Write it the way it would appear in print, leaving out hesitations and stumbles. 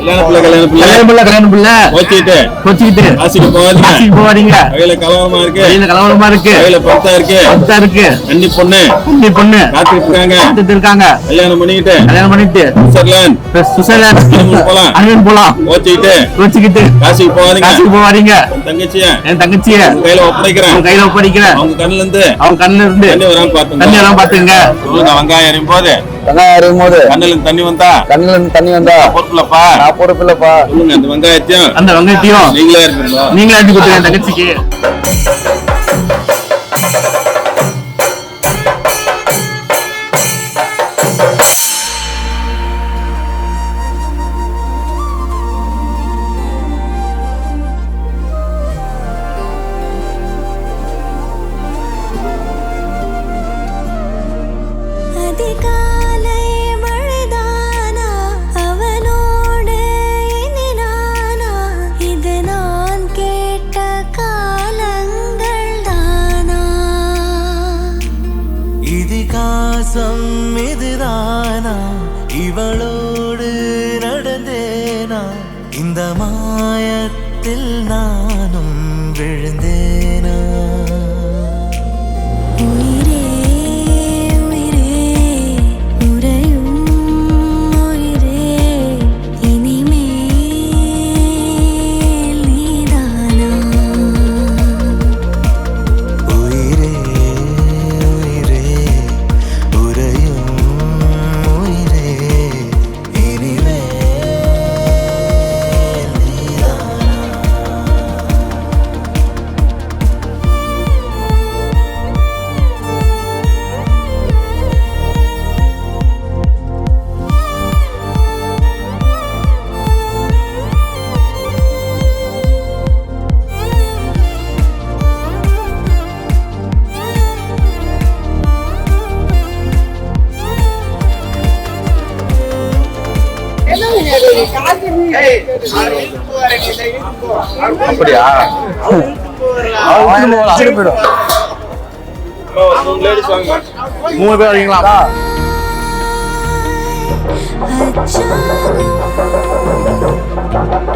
கல்யாணம் புள்ள கோச்சிக்கிட்டு காசிக்கு போவாதீங்க. கையில கலவரமா இருக்கு பத்தா இருக்கு அன்னி பொண்ணு காத்துட்டு இருக்காங்க. கல்யாணம் பண்ணிட்டு சுவிட்சர்லாந்து போலாம். கோச்சிக்கிட்டு காசிக்கு போவாதீங்க. என் தங்கச்சிய கையில ஒப்படைக்கிறேன். அவங்க கண்ணுல இருந்து தண்ணி வராம பாத்துங்க. வெங்காயம் அறியும் போது கண்ணுல இருந்து தண்ணி வந்தா பொறுப்பில்லப்பா. சொல்லுங்க, அந்த வெங்காயத்தையும் நீங்களே அடிச்சு கொடுத்துருங்க தங்கச்சிக்கு. இதுதானா இவளோடு நடந்தேனா இந்த மாயத்தில் நானும் விழுந்தேனா. உயிரே உயிரே உறையும் உயிரே இனிமேல் நீதானா. உயிரே உயிரே உறையும் உயிரே இனிமேல் நீதானா. அப்படியா? மூணு பேர் வரீங்களா? அச்சாரம்